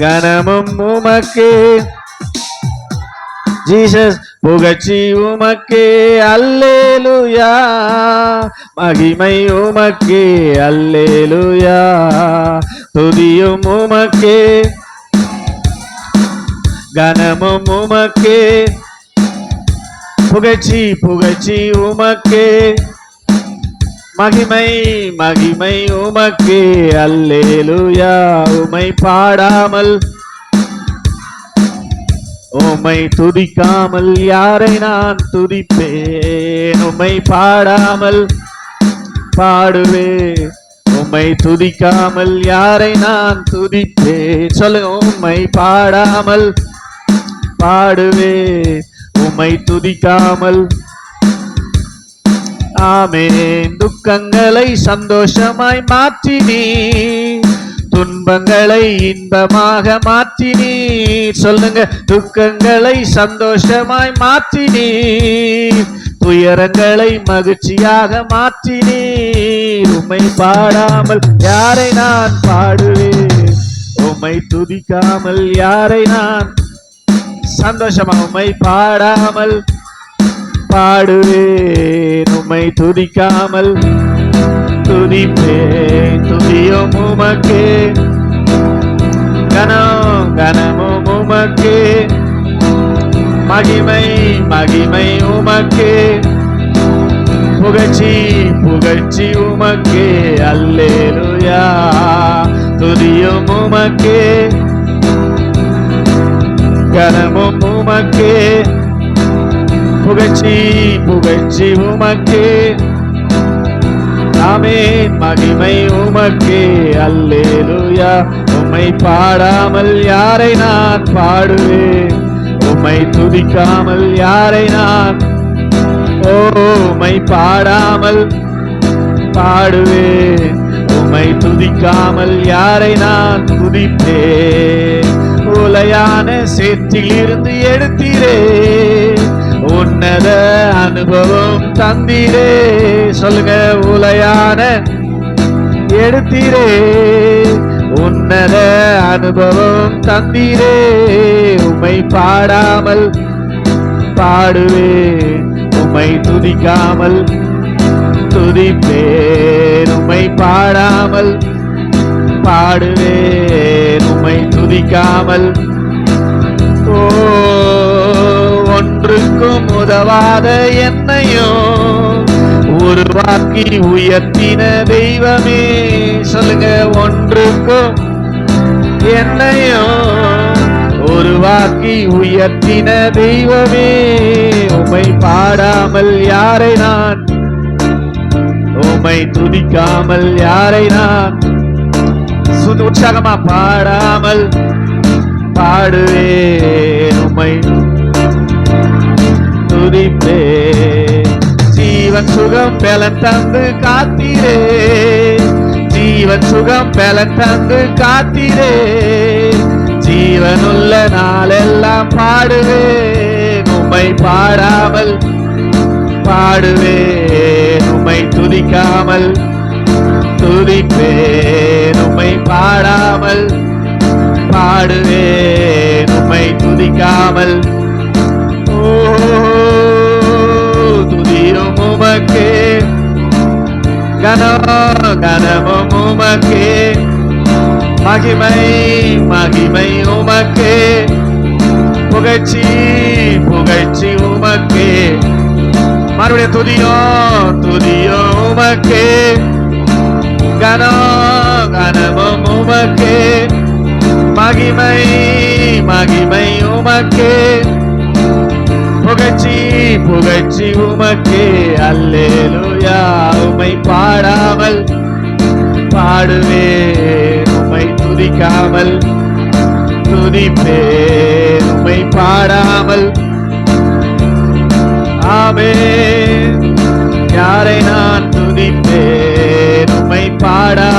கனமும் உமக்கே ஜீசஸ், புகழ்ச்சி உமக்கே அல்லேலூயா, மகிமை உமக்கே அல்லேலூயா, துதியும் உமக்கே கனமும் உமக்கே, புகழ்ச்சி புகழ்ச்சி உமக்கே, மகிமை மகிமை உமக்கே அல்லேலூயா. உமை பாடாமல் உம்மை துதிக்காமல் யாரை நான் துதிப்பேன்? உம்மை பாடாமல் பாடுவேன், உம்மை துதிக்காமல் யாரை நான் துதிப்பேன்? சொல்லுங்க. உம்மை பாடாமல் பாடுவேன், உம்மை துதிக்காமல். ஆமென். துக்கங்களை சந்தோஷமாய் மாற்றினீ, துன்பங்களை இன்பமாக மாற்றினீ. சொல்லுங்க. துக்கங்களை சந்தோஷமாய் மாற்றினீ, துயரங்களை மகிழ்ச்சியாக மாற்றினீ. உம்மை பாடாமல் யாரை நான் பாடுவேன்? உம்மை துதிக்காமல் யாரை நான் சந்தோஷமா? உம்மை பாடாமல் பாடுவேன், உம்மை துதிக்காமல் துதிப்பேன். துதியும் உமக்கே, கனமும் உமக்கே, மகிமை மகிமை உமக்கே, புகழ்ச்சி புகழ்ச்சி உமக்கே அல்லேலூயா, துதியும் உமக்கே, கனமும் உமக்கே, புகழ்ச்சி புகழ்ச்சி உமக்கே. ஆமென். மகிமை உமக்கே அல்லேலூயா. உம்மை பாடாமல் யாரை நான் பாடுவேன்? உம்மை துதிக்காமல் யாரை நான் உம்மை பாடாமல் பாடுவேன், உம்மை துதிக்காமல் யாரை நான் துதிப்பேன்? உலையான சேற்றில் இருந்து எடுத்தீரே, உன்னத அனுபவம் தந்தீரே. சொல்லுங்க. உலையான எடுத்தீரே, உன்னத அனுபவம் தந்தீரே. உம்மை பாடாமல் பாடுவேன், உம்மை துதிக்காமல் துதிப்பேன். உம்மை பாடாமல் பாடுவேன், உம்மை துதிக்காமல். ஒன்றுக்கும் உதவாத என்னையும் உருவாக்கி உயர்த்தின தெய்வமே. சொல்லுங்க. ஒன்றுக்கும் என்னையும் உருவாக்கி உயர்த்தின தெய்வமே. உம்மை பாடாமல் யாரை நான், உம்மை துதிக்காமல் யாரை நான் உற்சாகமா பாடாமல் பாடுவேன், உம்மை துதிப்பேன். ஜீவன் சுகம் பலன் தந்து காத்தீரே, ஜீவன் சுகம் பலன் தந்து காத்தீரே. ஜீவனுள்ள நாளெல்லாம் பாடுவேன், உம்மை பாடாமல் பாடுவேன், உம்மை துதிக்காமல் துதிப்பேன். உம்மை பாடாமல் பாடுவேன், உம்மை துதிக்காமல். துதியும் உமக்கே, கனமும் உமக்கே, மகிமை மகிமை உமக்கே, புகழ்ச்சி புகழ்ச்சி உமக்கே. மறுபடியும் துதியும் உமக்கே, கனமும் உமக்கே, மகிமை மகிமை உமக்கே, புகழ்ச்சி புகழ்ச்சி உமக்கே அல்லேலூயா. உம்மை பாடாமல் பாடுவேன், உம்மை துதிக்காமல் துதிப்பேன், உம்மை பாடாமல். ஆமென். யாரை நான் துதிப்பேன்? உம்மை பாடா